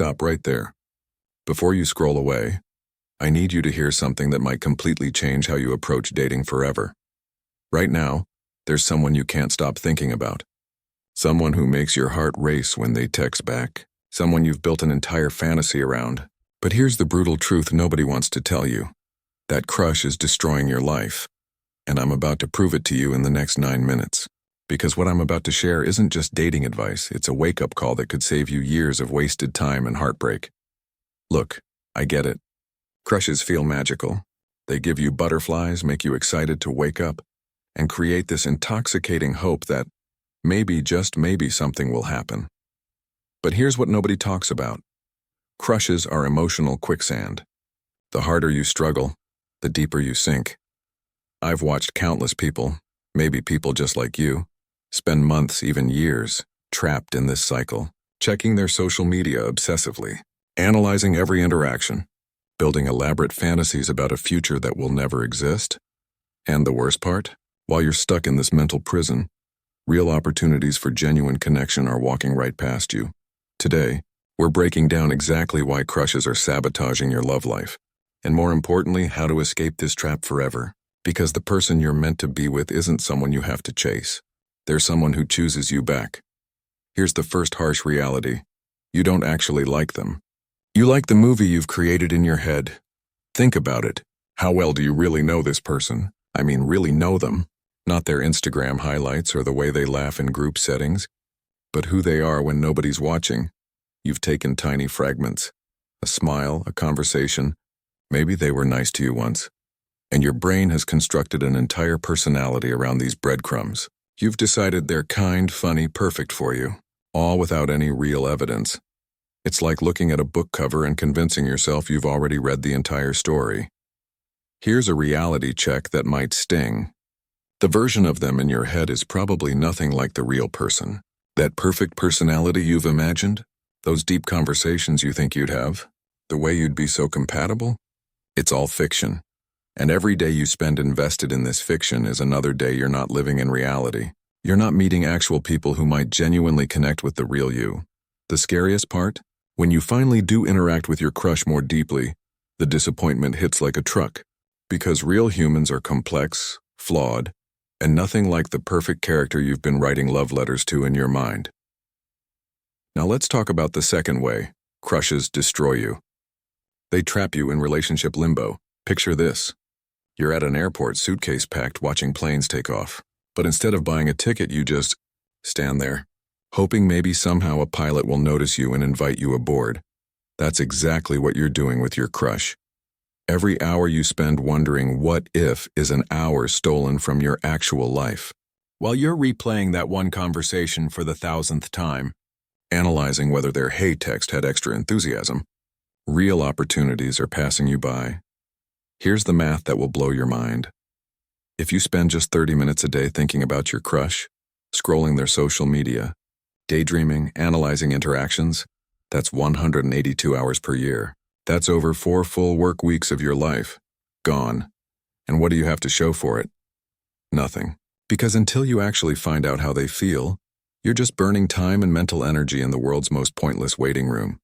stop right there. Before you scroll away, I need you to hear something that might completely change how you approach dating forever. Right now, there's someone you can't stop thinking about. Someone who makes your heart race when they text back. Someone you've built an entire fantasy around. But here's the brutal truth nobody wants to tell you. That crush is destroying your life. And I'm about to prove it to you in the next 9 minutes. Because what I'm about to share isn't just dating advice, it's a wake-up call that could save you years of wasted time and heartbreak. Look, I get it. Crushes feel magical. They give you butterflies, make you excited to wake up, and create this intoxicating hope that maybe, just maybe, something will happen. But here's what nobody talks about. Crushes are emotional quicksand. The harder you struggle, the deeper you sink. I've watched countless people, maybe people just like you, spend months, even years, trapped in this cycle, checking their social media obsessively, analyzing every interaction, building elaborate fantasies about a future that will never exist. And the worst part? While you're stuck in this mental prison, real opportunities for genuine connection are walking right past you. Today, we're breaking down exactly why crushes are sabotaging your love life, and more importantly, how to escape this trap forever. Because the person you're meant to be with isn't someone you have to chase. They're someone who chooses you back. Here's the first harsh reality. You don't actually like them. You like the movie you've created in your head. Think about it. How well do you really know this person? I mean, really know them. Not their Instagram highlights or the way they laugh in group settings, but who they are when nobody's watching. You've taken tiny fragments. A smile, a conversation. Maybe they were nice to you once. And your brain has constructed an entire personality around these breadcrumbs. You've decided they're kind, funny, perfect for you, all without any real evidence. It's like looking at a book cover and convincing yourself you've already read the entire story. Here's a reality check that might sting. The version of them in your head is probably nothing like the real person. That perfect personality you've imagined, those deep conversations you think you'd have, the way you'd be so compatible, it's all fiction. And every day you spend invested in this fiction is another day you're not living in reality. You're not meeting actual people who might genuinely connect with the real you. The scariest part? When you finally do interact with your crush more deeply, the disappointment hits like a truck. Because real humans are complex, flawed, and nothing like the perfect character you've been writing love letters to in your mind. Now let's talk about the second way. Crushes destroy you. They trap you in relationship limbo. Picture this. You're at an airport, suitcase packed, watching planes take off. But instead of buying a ticket, you just stand there, hoping maybe somehow a pilot will notice you and invite you aboard. That's exactly what you're doing with your crush. Every hour you spend wondering what if is an hour stolen from your actual life. While you're replaying that one conversation for the 1,000th time, analyzing whether their hey text had extra enthusiasm, real opportunities are passing you by. Here's the math that will blow your mind. If you spend just 30 minutes a day thinking about your crush, scrolling their social media, daydreaming, analyzing interactions, that's 182 hours per year. That's over 4 full work weeks of your life. Gone. And what do you have to show for it? Nothing. Because until you actually find out how they feel, you're just burning time and mental energy in the world's most pointless waiting room.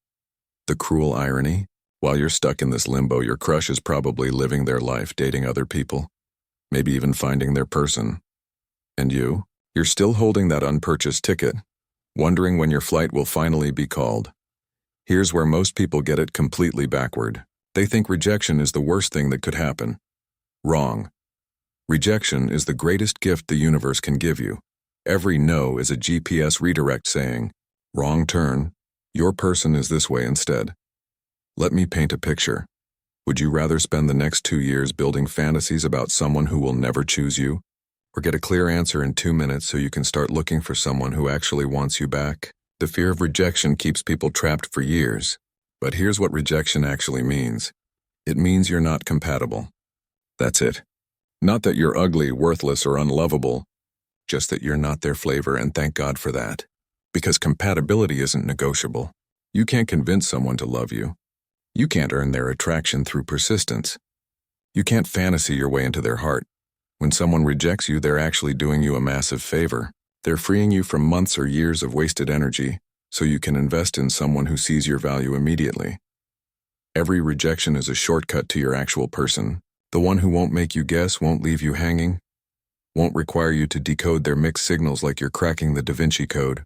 The cruel irony? While you're stuck in this limbo, your crush is probably living their life, dating other people, maybe even finding their person. And you're still holding that unpurchased ticket, wondering when your flight will finally be called. Here's where most people get it completely backward. They think rejection is the worst thing that could happen. Wrong. Rejection is the greatest gift the universe can give you. Every no is a GPS redirect saying, wrong turn, your person is this way instead. Let me paint a picture. Would you rather spend the next 2 years building fantasies about someone who will never choose you? Or get a clear answer in 2 minutes so you can start looking for someone who actually wants you back? The fear of rejection keeps people trapped for years. But here's what rejection actually means. It means you're not compatible. That's it. Not that you're ugly, worthless, or unlovable, just that you're not their flavor, and thank God for that. Because compatibility isn't negotiable. You can't convince someone to love you. You can't earn their attraction through persistence. You can't fantasy your way into their heart. When someone rejects you, they're actually doing you a massive favor. They're freeing you from months or years of wasted energy, so you can invest in someone who sees your value immediately. Every rejection is a shortcut to your actual person, the one who won't make you guess, won't leave you hanging, won't require you to decode their mixed signals like you're cracking the Da Vinci Code.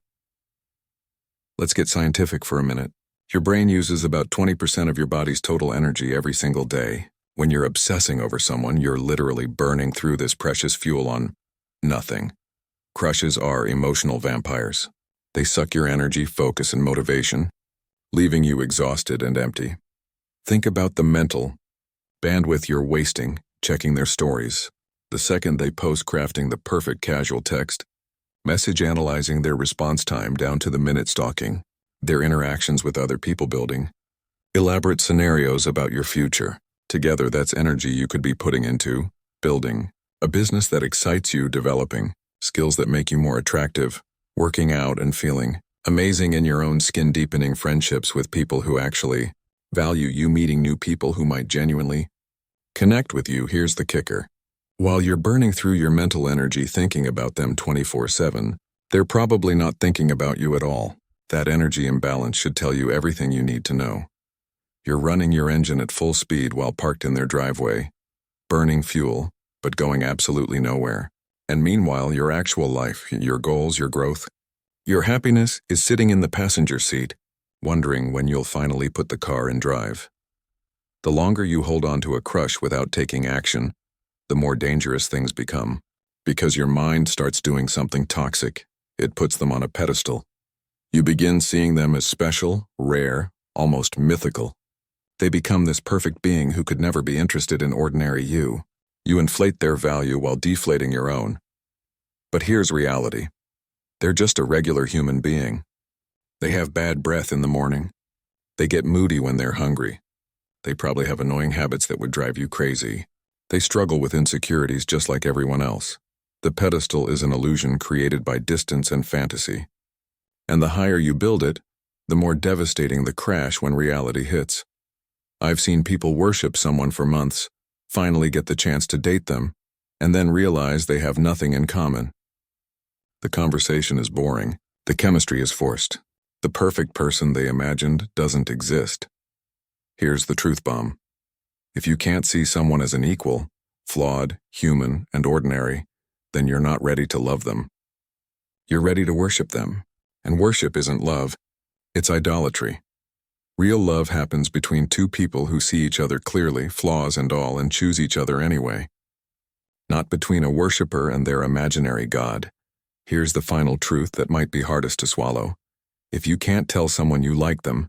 Let's get scientific for a minute. Your brain uses about 20% of your body's total energy every single day. When you're obsessing over someone, you're literally burning through this precious fuel on nothing. Crushes are emotional vampires. They suck your energy, focus, and motivation, leaving you exhausted and empty. Think about the mental bandwidth you're wasting checking their stories. The second they post, crafting the perfect casual text message, analyzing their response time down to the minute, stalking their interactions with other people, building elaborate scenarios about your future. Together, that's energy you could be putting into building a business that excites you, developing skills that make you more attractive, working out and feeling amazing in your own skin, deepening friendships with people who actually value you, meeting new people who might genuinely connect with you. Here's the kicker. While you're burning through your mental energy thinking about them 24/7, they're probably not thinking about you at all. That energy imbalance should tell you everything you need to know. You're running your engine at full speed while parked in their driveway, burning fuel, but going absolutely nowhere. And meanwhile, your actual life, your goals, your growth, your happiness is sitting in the passenger seat, wondering when you'll finally put the car in drive. The longer you hold on to a crush without taking action, the more dangerous things become. Because your mind starts doing something toxic, it puts them on a pedestal. You begin seeing them as special, rare, almost mythical. They become this perfect being who could never be interested in ordinary you. You inflate their value while deflating your own. But here's reality. They're just a regular human being. They have bad breath in the morning. They get moody when they're hungry. They probably have annoying habits that would drive you crazy. They struggle with insecurities just like everyone else. The pedestal is an illusion created by distance and fantasy. And the higher you build it, the more devastating the crash when reality hits. I've seen people worship someone for months, finally get the chance to date them, and then realize they have nothing in common. The conversation is boring. The chemistry is forced. The perfect person they imagined doesn't exist. Here's the truth bomb. If you can't see someone as an equal, flawed, human, and ordinary, then you're not ready to love them. You're ready to worship them. And worship isn't love, it's idolatry. Real love happens between two people who see each other clearly, flaws and all, and choose each other anyway. Not between a worshiper and their imaginary god. Here's the final truth that might be hardest to swallow. If you can't tell someone you like them,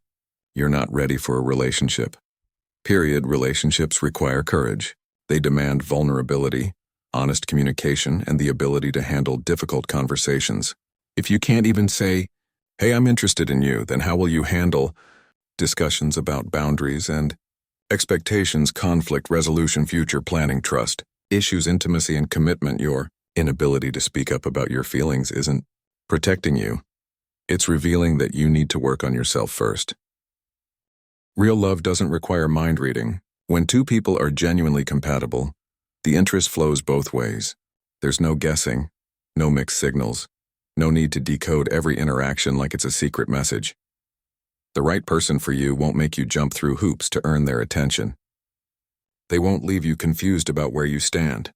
you're not ready for a relationship. Period. Relationships require courage. They demand vulnerability, honest communication, and the ability to handle difficult conversations. If you can't even say, "Hey, I'm interested in you," then how will you handle discussions about boundaries and expectations, conflict resolution, future planning, trust issues, intimacy, and commitment? Your inability to speak up about your feelings isn't protecting you. It's revealing that you need to work on yourself first. Real love doesn't require mind reading. When two people are genuinely compatible, the interest flows both ways. There's no guessing, no mixed signals, no need to decode every interaction like it's a secret message. The right person for you won't make you jump through hoops to earn their attention. They won't leave you confused about where you stand.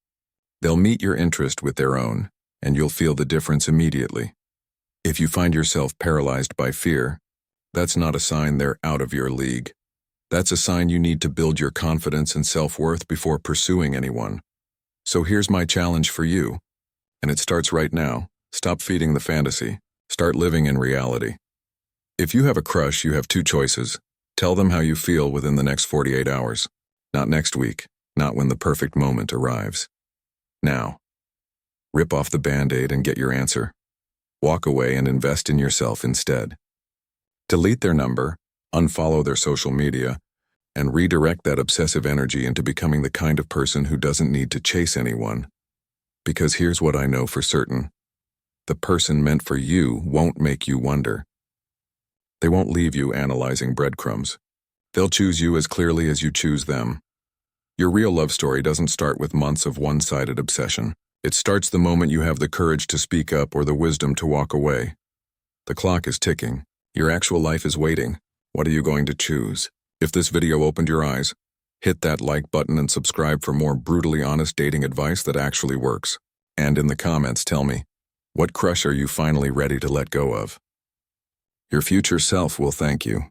They'll meet your interest with their own, and you'll feel the difference immediately. If you find yourself paralyzed by fear, that's not a sign they're out of your league. That's a sign you need to build your confidence and self-worth before pursuing anyone. So here's my challenge for you, and it starts right now. Stop feeding the fantasy. Start living in reality. If you have a crush, you have two choices. Tell them how you feel within the next 48 hours. Not next week, not when the perfect moment arrives. Now. Rip off the Band-Aid and get your answer. Walk away and invest in yourself instead. Delete their number, unfollow their social media, and redirect that obsessive energy into becoming the kind of person who doesn't need to chase anyone. Because here's what I know for certain. The person meant for you won't make you wonder. They won't leave you analyzing breadcrumbs. They'll choose you as clearly as you choose them. Your real love story doesn't start with months of one-sided obsession. It starts the moment you have the courage to speak up or the wisdom to walk away. The clock is ticking. Your actual life is waiting. What are you going to choose? If this video opened your eyes, hit that like button and subscribe for more brutally honest dating advice that actually works. And in the comments, tell me, what crush are you finally ready to let go of? Your future self will thank you.